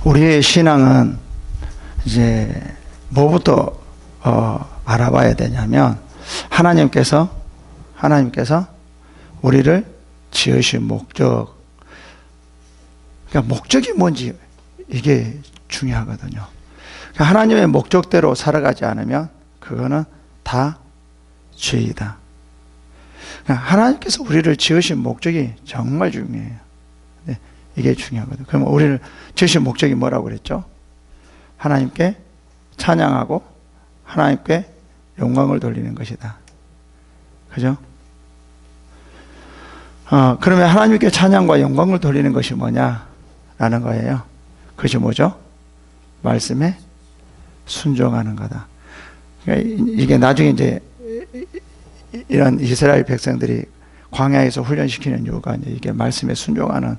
우리의 신앙은 이제 뭐부터 알아봐야 되냐면 하나님께서 우리를 지으신 목적, 그러니까 목적이 뭔지 이게 중요하거든요. 그러니까 하나님의 목적대로 살아가지 않으면 그거는 다 죄이다. 그러니까 하나님께서 우리를 지으신 목적이 정말 중요해요. 네, 이게 중요하거든요. 그럼 우리를 지으신 목적이 뭐라고 그랬죠? 하나님께 찬양하고 하나님께 영광을 돌리는 것이다. 그죠? 그러면 하나님께 찬양과 영광을 돌리는 것이 뭐냐라는 거예요. 그것이 뭐죠? 말씀에 순종하는 거다. 그러니까 이게 나중에 이제 이런 이스라엘 백성들이 광야에서 훈련시키는 이유가 이게 말씀에 순종하는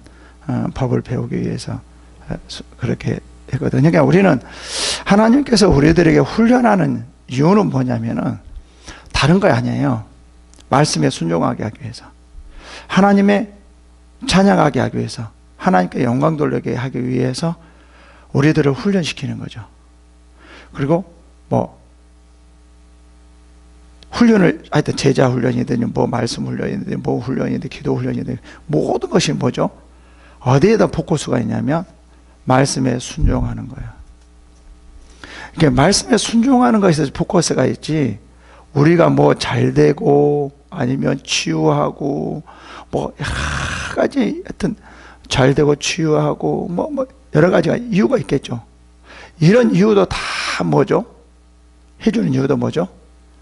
법을 배우기 위해서 그렇게 했거든요. 그러니까 우리는 하나님께서 우리들에게 훈련하는 이유는 뭐냐면은 다른 거 아니에요. 말씀에 순종하게 하기 위해서, 하나님의 찬양하게 하기 위해서, 하나님께 영광 돌리게 하기 위해서 우리들을 훈련시키는 거죠. 그리고 훈련을 하여튼 제자 훈련이든 말씀 훈련이든 훈련이든 기도 훈련이든 모든 것이 뭐죠? 어디에다 포커스가 있냐면 말씀에 순종하는 거예요. 그러니까 말씀에 순종하는 것에 포커스가 있지, 우리가 잘 되고 아니면 치유하고 여러 가지 하여튼 잘 되고 치유하고 여러 가지가 이유가 있겠죠. 이런 이유도 다 뭐죠? 해주는 이유도 뭐죠?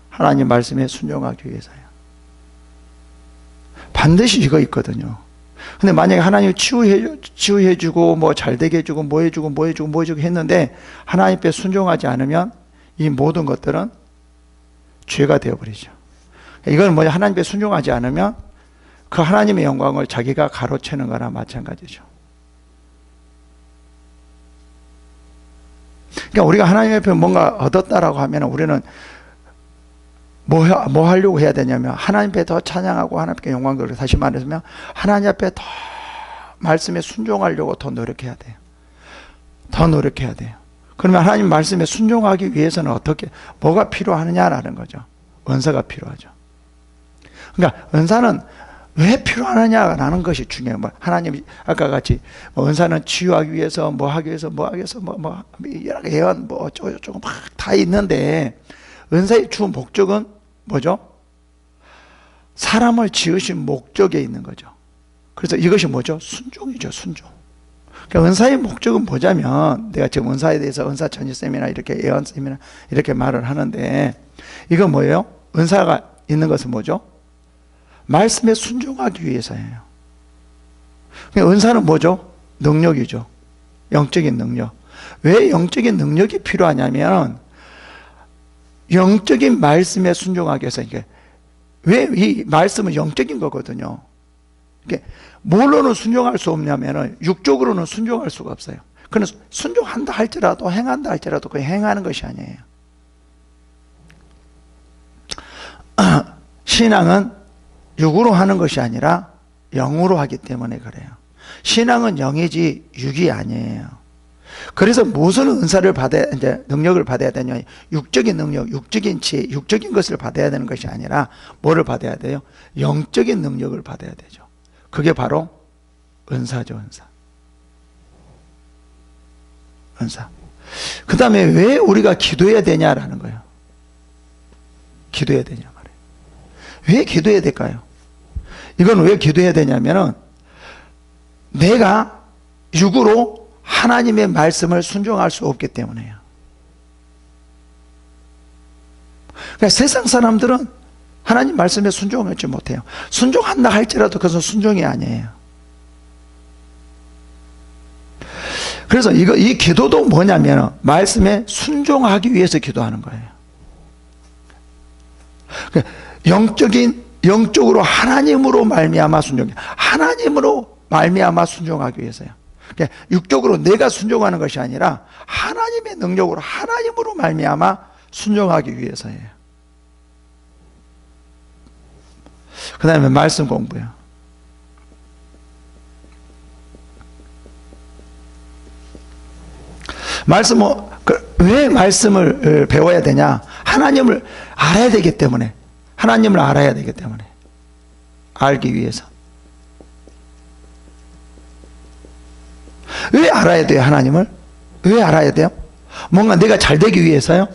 하나님 말씀에 순종하기 위해서요. 반드시 이거 있거든요. 근데 만약에 하나님 치유해주고 잘되게 해주고 해주고 했는데 하나님 앞에 순종하지 않으면 이 모든 것들은 죄가 되어버리죠. 이건 뭐냐? 하나님 앞에 순종하지 않으면 그 하나님의 영광을 자기가 가로채는 거나 마찬가지죠. 그러니까 우리가 하나님 앞에 뭔가 얻었다라고 하면 우리는 뭐 하려고 해야 되냐면 하나님 앞에 더 찬양하고 하나님께 영광 돌리고, 다시 말해서 하나님 앞에 더 말씀에 순종하려고 더 노력해야 돼요. 더 노력해야 돼요. 그러면 하나님 말씀에 순종하기 위해서는 뭐가 필요하느냐라는 거죠. 은사가 필요하죠. 그러니까 은사는 왜 필요하느냐라는 것이 중요해요. 하나님이 아까 같이 은사는 치유하기 위해서 하기 위해서 여러 개 예언 어쩌고 막 다 있는데, 은사의 주 목적은 뭐죠? 사람을 지으신 목적에 있는 거죠. 그래서 이것이 뭐죠? 순종이죠, 순종. 그러니까 은사의 목적은 뭐냐면, 내가 지금 은사에 대해서 은사 전시 세미나 이렇게 예언 세미나 이렇게 말을 하는데, 이건 뭐예요? 은사가 있는 것은 뭐죠? 말씀에 순종하기 위해서예요. 그러니까 은사는 뭐죠? 능력이죠. 영적인 능력. 왜 영적인 능력이 필요하냐면, 영적인 말씀에 순종하기 위해서, 왜 이 말씀은 영적인 거거든요. 뭘로는 순종할 수 없냐면 육적으로는 순종할 수가 없어요. 그는 순종한다 할지라도 행한다 할지라도 그 행하는 것이 아니에요. 신앙은 육으로 하는 것이 아니라 영으로 하기 때문에 그래요. 신앙은 영이지 육이 아니에요. 그래서 무슨 은사를 능력을 받아야 되냐? 육적인 능력, 육적인 지혜, 육적인 것을 받아야 되는 것이 아니라 뭐를 받아야 돼요? 영적인 능력을 받아야 되죠. 그게 바로 은사죠, 은사. 그 다음에 왜 우리가 기도해야 되냐라는 거예요. 기도해야 되냐 말이에요. 왜 기도해야 될까요? 이건 왜 기도해야 되냐면은 내가 육으로 하나님의 말씀을 순종할 수 없기 때문에요. 그러니까 세상 사람들은 하나님 말씀에 순종하지 못해요. 순종한다 할지라도 그것은 순종이 아니에요. 그래서 이 기도도 뭐냐면 말씀에 순종하기 위해서 기도하는 거예요. 영적으로 하나님으로 말미암아 순종해. 하나님으로 말미암아 순종하기 위해서요. 그러니까 육적으로 내가 순종하는 것이 아니라 하나님의 능력으로 하나님으로 말미암아 순종하기 위해서예요. 그 다음에 말씀 공부요. 왜 말씀을 배워야 되냐? 하나님을 알아야 되기 때문에. 하나님을 알아야 되기 때문에. 알기 위해서. 왜 알아야 돼요, 하나님을? 왜 알아야 돼요? 뭔가 내가 잘 되기 위해서요?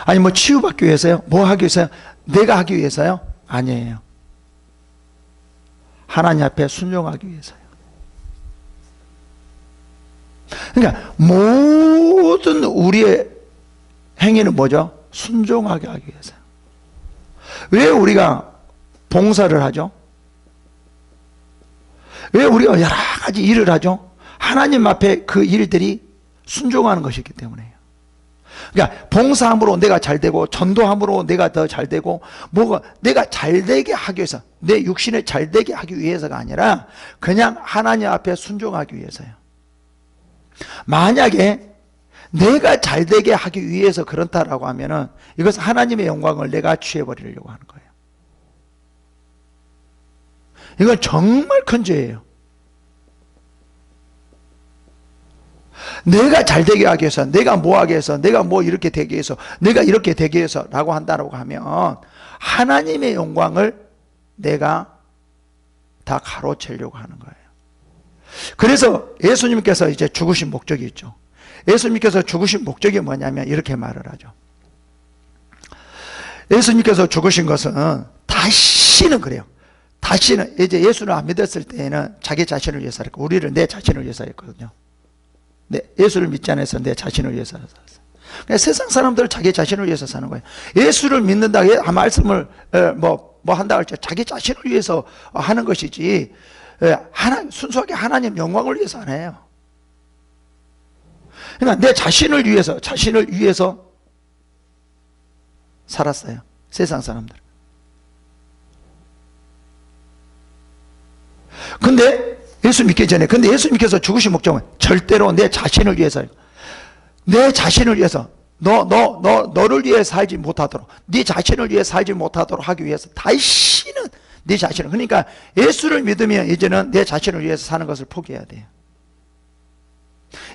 아니, 뭐 치유받기 위해서요? 뭐 하기 위해서요? 내가 하기 위해서요? 아니에요. 하나님 앞에 순종하기 위해서요. 그러니까 모든 우리의 행위는 뭐죠? 순종하게 하기 위해서요. 왜 우리가 봉사를 하죠? 왜 우리가 여러 가지 일을 하죠? 하나님 앞에 그 일들이 순종하는 것이기 때문에요. 그러니까 봉사함으로 내가 잘 되고 전도함으로 내가 더 잘 되고 뭐가 내가 잘 되게 하기 위해서, 내 육신을 잘 되게 하기 위해서가 아니라 그냥 하나님 앞에 순종하기 위해서요. 만약에 내가 잘 되게 하기 위해서 그렇다라고 하면은 이것은 하나님의 영광을 내가 취해버리려고 하는 거예요. 이건 정말 큰 죄예요. 내가 잘 되게 하기 위해서, 내가 뭐 하기 위해서, 내가 뭐 이렇게 되기 위해서, 내가 이렇게 되기 위해서 라고 한다고 하면 하나님의 영광을 내가 다 가로채려고 하는 거예요. 그래서 예수님께서 이제 죽으신 목적이 있죠. 예수님께서 죽으신 목적이 뭐냐면 이렇게 말을 하죠. 예수님께서 죽으신 것은 다시는 그래요. 다시는 이제 예수를 안 믿었을 때에는 자기 자신을 위해서 했고 우리를 내 자신을 위해서 했거든요. 예수를 믿지 않아서 내 자신을 위해서 살았어요. 세상 사람들은 자기 자신을 위해서 사는 거예요. 예수를 믿는다, 말씀을 뭐 한다 할지 자기 자신을 위해서 하는 것이지 순수하게 하나님 영광을 위해서 안 해요. 그러니까 내 자신을 위해서 살았어요. 세상 사람들. 근데 예수 믿기 전에, 근데 예수 믿께서 죽으신 목적은 절대로 내 자신을 위해서요. 내 자신을 위해서, 너를 위해 살지 못하도록, 네 자신을 위해 살지 못하도록 하기 위해서 다시는 네 자신을, 그러니까 예수를 믿으면 이제는 내 자신을 위해서 사는 것을 포기해야 돼요.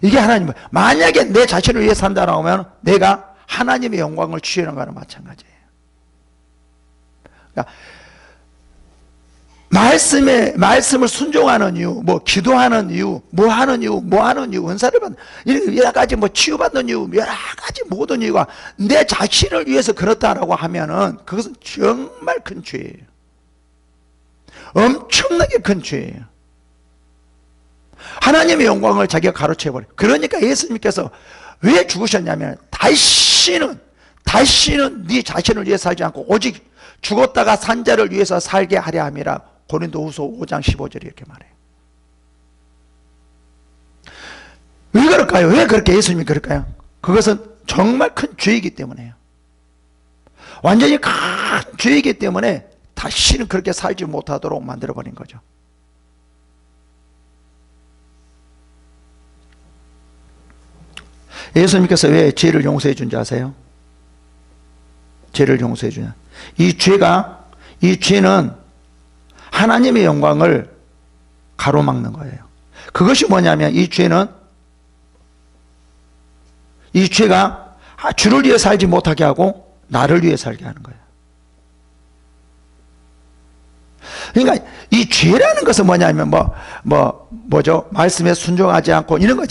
이게 하나님은, 만약에 내 자신을 위해 산다고 하면 내가 하나님의 영광을 취하는 거랑 마찬가지예요. 그러니까 말씀을 순종하는 이유, 뭐 기도하는 이유, 뭐 하는 이유, 은사를 받는 여러 가지 뭐 치유받는 이유, 여러 가지 모든 이유가 내 자신을 위해서 그렇다라고 하면은 그것은 정말 큰 죄예요. 엄청나게 큰 죄예요. 하나님의 영광을 자기가 가로채버려. 그러니까 예수님께서 왜 죽으셨냐면 다시는 네 자신을 위해 살지 않고 오직 죽었다가 산 자를 위해서 살게 하려 함이라. 고린도후서 5장 15절이 이렇게 말해요. 왜 그럴까요? 왜 그렇게 예수님이 그럴까요? 그것은 정말 큰 죄이기 때문에요. 완전히 큰 죄이기 때문에 다시는 그렇게 살지 못하도록 만들어버린 거죠. 예수님께서 왜 죄를 용서해 준지 아세요? 죄를 용서해 주냐? 이 죄는 하나님의 영광을 가로막는 거예요. 그것이 뭐냐면 이 죄가 주를 위해 살지 못하게 하고 나를 위해 살게 하는 거예요. 그러니까 이 죄라는 것은 뭐냐면 뭐죠? 말씀에 순종하지 않고 이런 거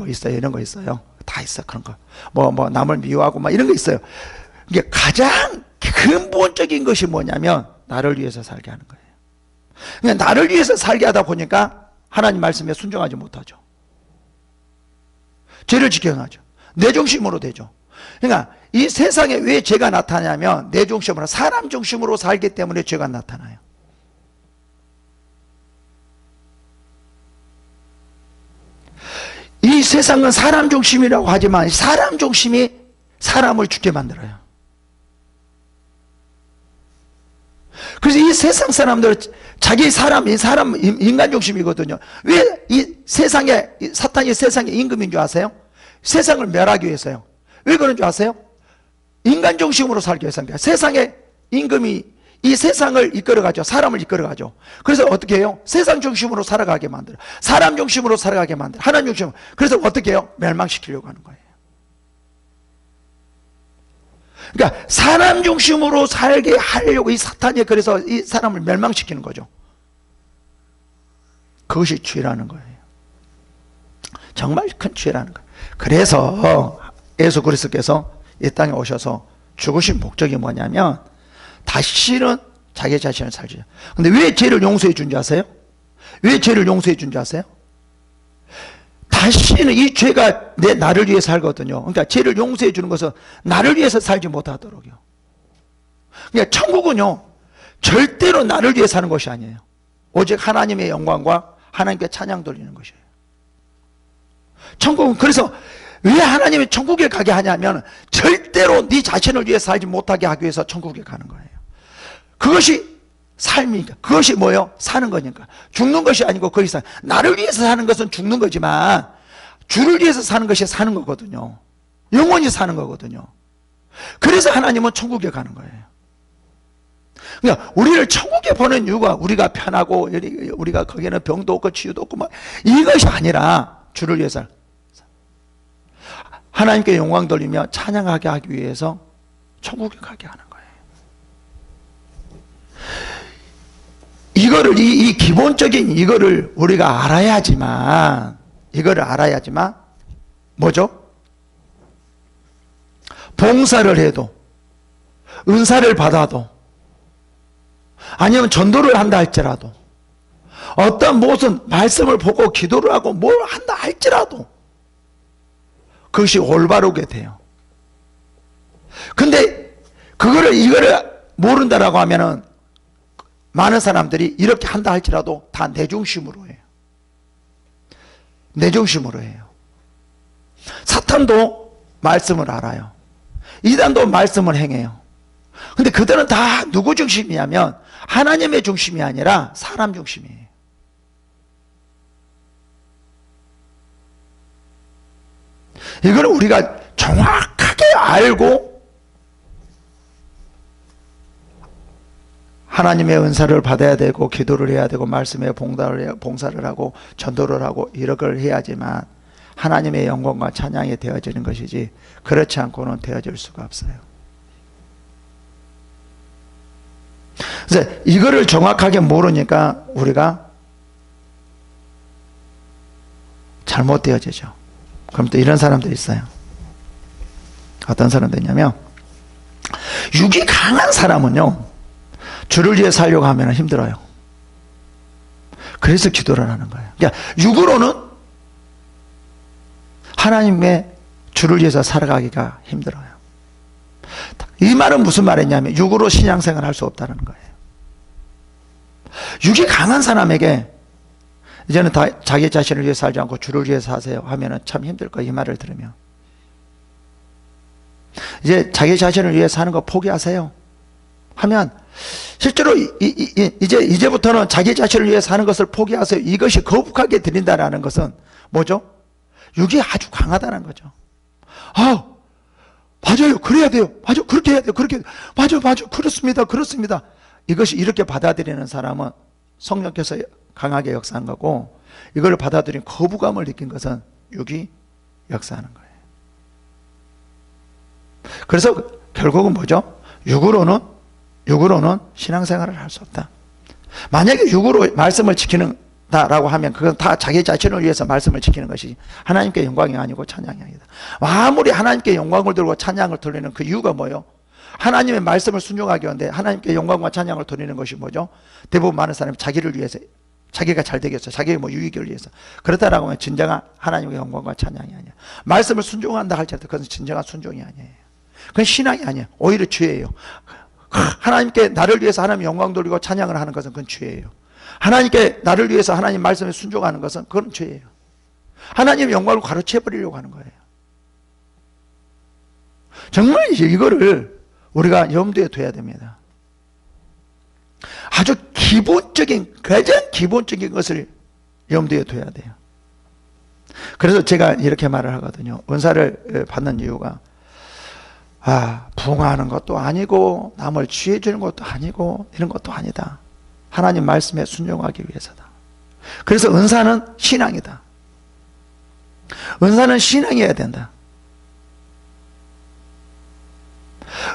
있어요. 다 있어. 그런 거. 뭐 남을 미워하고 막 이런 거 있어요. 이게 가장 근본적인 것이 뭐냐면 나를 위해서 살게 하는 거예요. 그러니까 나를 위해서 살게 하다 보니까 하나님 말씀에 순종하지 못하죠. 죄를 지켜나죠. 내 중심으로 되죠. 그러니까 이 세상에 왜 죄가 나타나냐면 내 중심으로, 사람 중심으로 살기 때문에 죄가 나타나요. 이 세상은 사람 중심이라고 하지만 사람 중심이 사람을 죽게 만들어요. 그래서 이 세상 사람들 자기 인간 중심이거든요. 왜 이 세상에 사탄이 세상의 임금인 줄 아세요? 세상을 멸하기 위해서요. 왜 그런 줄 아세요? 인간 중심으로 살기 위해서입니다. 세상의 임금이 이 세상을 이끌어가죠. 사람을 이끌어가죠. 그래서 어떻게 해요? 세상 중심으로 살아가게 만들어. 사람 중심으로 살아가게 만들어. 하나님 중심으로. 그래서 어떻게 해요? 멸망시키려고 하는 거예요. 그러니까 사람 중심으로 살게 하려고 이 사탄이 그래서 이 사람을 멸망시키는 거죠. 그것이 죄라는 거예요. 정말 큰 죄라는 거예요. 그래서 예수 그리스도께서 이 땅에 오셔서 죽으신 목적이 뭐냐면 다시는 자기 자신을 살지. 근데 왜 죄를 용서해 준 줄 아세요? 왜 죄를 용서해 준 줄 아세요? 다시는 이 죄가 나를 위해 살거든요. 그러니까 죄를 용서해 주는 것은 나를 위해서 살지 못하도록요. 그러니까 천국은요, 절대로 나를 위해 사는 것이 아니에요. 오직 하나님의 영광과 하나님께 찬양 돌리는 것이에요. 천국은 그래서 왜 하나님이 천국에 가게 하냐면 절대로 네 자신을 위해 살지 못하게 하기 위해서 천국에 가는 거예요. 그것이 삶이니까. 그것이 뭐예요? 사는 거니까. 죽는 것이 아니고 거기서 나를 위해서 사는 것은 죽는 거지만 주를 위해서 사는 것이 사는 거거든요. 영원히 사는 거거든요. 그래서 하나님은 천국에 가는 거예요. 그러니까 우리를 천국에 보낸 이유가 우리가 편하고 우리가 거기에는 병도 없고 치유도 없고 막 이것이 아니라 주를 위해서 하나님께 영광 돌리며 찬양하게 하기 위해서 천국에 가게 하는 거예요. 이거를 이 기본적인 이거를 우리가 알아야지만 뭐죠? 봉사를 해도 은사를 받아도 아니면 전도를 한다 할지라도 어떤 무슨 말씀을 보고 기도를 하고 뭘 한다 할지라도 그것이 올바르게 돼요. 근데 이거를 모른다라고 하면은 많은 사람들이 이렇게 한다 할지라도 다 내 중심으로 해요. 내 중심으로 해요. 사탄도 말씀을 알아요. 이단도 말씀을 행해요. 근데 그들은 다 누구 중심이냐면 하나님의 중심이 아니라 사람 중심이에요. 이걸 우리가 정확하게 알고 하나님의 은사를 받아야 되고 기도를 해야 되고 말씀에 봉사를 하고 전도를 하고 이런 걸 해야지만 하나님의 영광과 찬양이 되어지는 것이지 그렇지 않고는 되어질 수가 없어요. 그래서 이거를 정확하게 모르니까 우리가 잘못 되어지죠. 그럼 또 이런 사람들이 있어요. 어떤 사람들이냐면 육이 강한 사람은요 주를 위해 살려고 하면 힘들어요. 그래서 기도를 하는 거예요. 그러니까 육으로는 하나님의 주를 위해서 살아가기가 힘들어요. 이 말은 무슨 말이냐면 육으로 신앙생활을 할 수 없다는 거예요. 육이 강한 사람에게 이제는 다 자기 자신을 위해 살지 않고 주를 위해 사세요 하면은 참 힘들 거예요. 이 말을 들으면 이제 자기 자신을 위해 사는 거 포기하세요 하면 실제로 이제부터는 자기 자신을 위해 사는 것을 포기하세요. 이것이 거북하게 들린다는 것은 뭐죠? 육이 아주 강하다는 거죠. 맞아요. 그래야 돼요. 맞아. 그렇게 해야 돼요. 그렇게. 맞아. 그렇습니다. 이것이 이렇게 받아들이는 사람은 성령께서 강하게 역사한 거고 이걸 받아들인 거부감을 느낀 것은 육이 역사하는 거예요. 그래서 결국은 뭐죠? 육으로는 신앙생활을 할 수 없다. 만약에 육으로 말씀을 지키는다라고 하면 그건 다 자기 자신을 위해서 말씀을 지키는 것이 하나님께 영광이 아니고 찬양이 아니다. 아무리 하나님께 영광을 들고 찬양을 돌리는 그 이유가 뭐예요? 하나님의 말씀을 순종하기 위한데 하나님께 영광과 찬양을 돌리는 것이 뭐죠? 대부분 많은 사람이 자기를 위해서 자기가 잘 되겠어. 자기의 유익을 위해서. 그렇다라고 하면 진정한 하나님의 영광과 찬양이 아니야. 말씀을 순종한다 할지라도 그것은 진정한 순종이 아니에요. 그건 신앙이 아니에요. 오히려 죄예요. 하나님께 나를 위해서 하나님 영광 돌리고 찬양을 하는 것은 그건 죄예요. 하나님께 나를 위해서 하나님 말씀에 순종하는 것은 그건 죄예요. 하나님의 영광을 가로채버리려고 하는 거예요. 정말 이거를 우리가 염두에 둬야 됩니다. 아주 가장 기본적인 것을 염두에 둬야 돼요. 그래서 제가 이렇게 말을 하거든요. 은사를 받는 이유가 부흥하는 것도 아니고 남을 취해 주는 것도 아니고 이런 것도 아니다. 하나님 말씀에 순종하기 위해서다. 그래서 은사는 신앙이다. 은사는 신앙이어야 된다.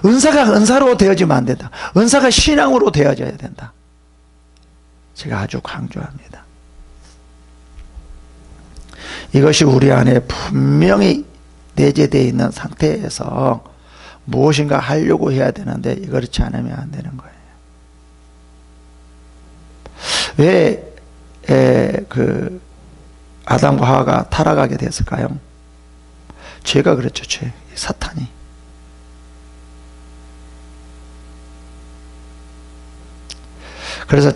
은사가 은사로 되어지면 안 된다. 은사가 신앙으로 되어져야 된다. 제가 아주 강조합니다. 이것이 우리 안에 분명히 내재되어 있는 상태에서 무엇인가 하려고 해야 되는데 그렇지 않으면 안 되는 거예요. 왜 아담과 하와가 타락하게 됐을까요? 죄가 그랬죠. 죄. 사탄이. 그래서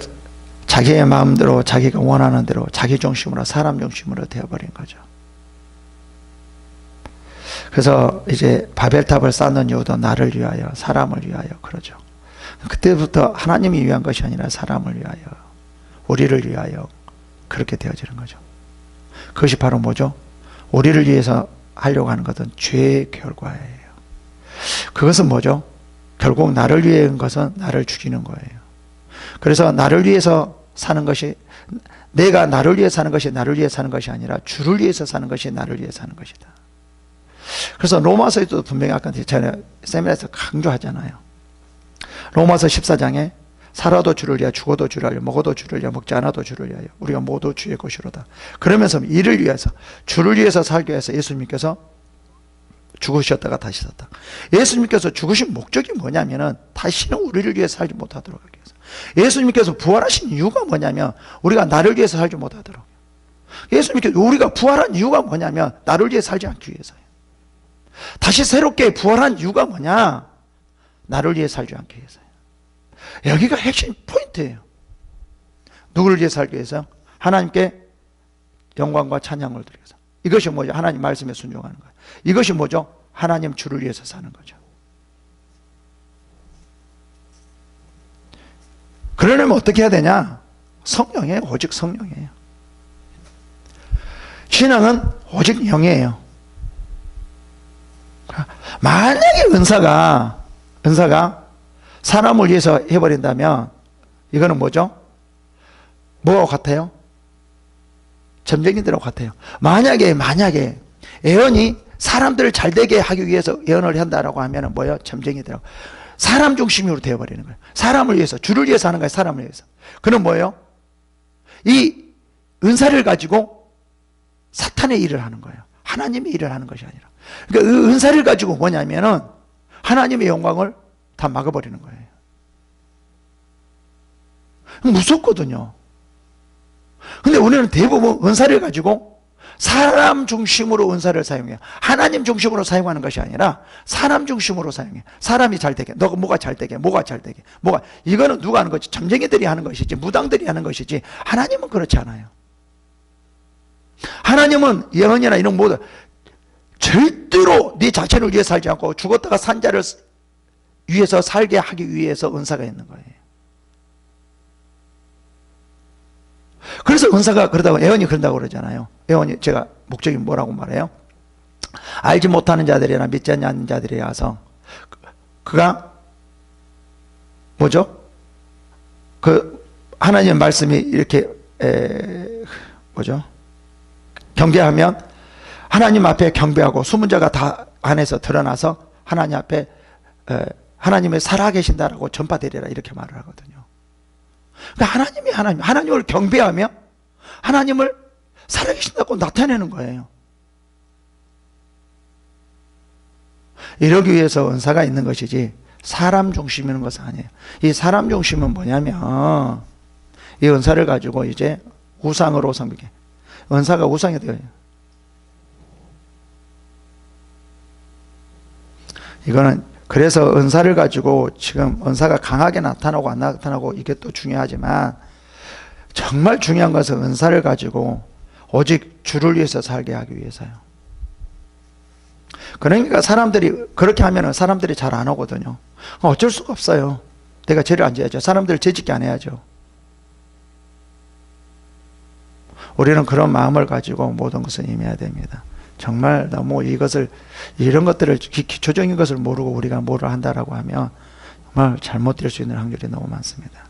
자기의 마음대로 자기가 원하는 대로 자기 중심으로 사람 중심으로 되어버린 거죠. 그래서 이제 바벨탑을 쌓는 이유도 나를 위하여 사람을 위하여 그러죠. 그때부터 하나님이 위한 것이 아니라 사람을 위하여 우리를 위하여 그렇게 되어지는 거죠. 그것이 바로 뭐죠? 우리를 위해서 하려고 하는 것은 죄의 결과예요. 그것은 뭐죠? 결국 나를 위해 한 것은 나를 죽이는 거예요. 그래서 나를 위해서 사는 것이, 내가 나를 위해 사는 것이 나를 위해 사는 것이 아니라 주를 위해서 사는 것이 나를 위해 사는 것이다. 그래서 로마서에도 분명히 아까 제가 세미나에서 강조하잖아요. 로마서 14장에 살아도 주를 위하여 죽어도 주를 위하여 먹어도 주를 위하여 먹지 않아도 주를 위하여 우리가 모두 주의 것이로다. 그러면서 이를 위해서 주를 위해서 살기 위해서 예수님께서 죽으셨다가 다시 섰다. 예수님께서 죽으신 목적이 뭐냐면은 다시는 우리를 위해 살지 못하도록 하기 위해서. 예수님께서 부활하신 이유가 뭐냐면 우리가 나를 위해서 살지 못하도록. 예수님께서 우리가 부활한 이유가 뭐냐면 나를 위해 살지 않기 위해서예요. 다시 새롭게 부활한 이유가 뭐냐? 나를 위해 살지 않기 위해서예요. 여기가 핵심 포인트예요. 누구를 위해 살기 위해서? 하나님께 영광과 찬양을 드리기 위해서. 이것이 뭐죠? 하나님 말씀에 순종하는 거예요. 이것이 뭐죠? 하나님 주를 위해서 사는 거죠. 그러려면 어떻게 해야 되냐? 성령이에요. 오직 성령이에요. 신앙은 오직 영이에요. 만약에 은사가 사람을 위해서 해버린다면 이거는 뭐죠? 뭐와 같아요? 점쟁이들하고 같아요. 만약에 예언이 사람들을 잘되게 하기 위해서 예언을 한다라고 하면 뭐예요? 점쟁이들하고 사람 중심으로 되어버리는 거예요. 사람을 위해서, 주를 위해서 하는 거예요. 사람을 위해서. 그는 뭐예요? 이 은사를 가지고 사탄의 일을 하는 거예요. 하나님의 일을 하는 것이 아니라. 그러니까 그 은사를 가지고 뭐냐면은 하나님의 영광을 다 막아버리는 거예요. 무섭거든요. 근데 우리는 대부분 은사를 가지고 사람 중심으로 은사를 사용해요. 하나님 중심으로 사용하는 것이 아니라 사람 중심으로 사용해요. 사람이 잘 되게, 너가 뭐가 잘 되게, 이거는 누가 하는 것이지? 점쟁이들이 하는 것이지, 무당들이 하는 것이지, 하나님은 그렇지 않아요. 하나님은 예언이나 이런 모든 절대로 네 자체를 위해 살지 않고 죽었다가 산 자를 위해서 살게 하기 위해서 은사가 있는 거예요. 그래서 은사가 그러다고, 예언이 그런다고 그러잖아요. 예언이, 제가 목적이 뭐라고 말해요? 알지 못하는 자들이나 믿지 않는 자들이 와서 그가 뭐죠? 그 하나님의 말씀이 이렇게 뭐죠? 경배하면 하나님 앞에 경배하고 숨은 자가 다 안에서 드러나서 하나님 앞에 하나님의 살아계신다라고 전파되리라 이렇게 말을 하거든요. 그러니까 하나님을 경배하며 하나님을 살아계신다고 나타내는 거예요. 이러기 위해서 은사가 있는 것이지 사람 중심인 것은 아니에요. 이 사람 중심은 뭐냐면 이 은사를 가지고 이제 우상으로 섬기게. 은사가 우상이 되어요. 이거는 그래서 은사를 가지고 지금 은사가 강하게 나타나고 안 나타나고 이게 또 중요하지만 정말 중요한 것은 은사를 가지고 오직 주를 위해서 살게 하기 위해서요. 그러니까 사람들이 그렇게 하면 사람들이 잘 안 오거든요. 어쩔 수가 없어요. 내가 죄를 안 지어야죠. 사람들 죄 짓게 안 해야죠. 우리는 그런 마음을 가지고 모든 것을 임해야 됩니다. 정말 너무 이런 것들을 기초적인 것을 모르고 우리가 뭐를 한다라고 하면 정말 잘못될 수 있는 확률이 너무 많습니다.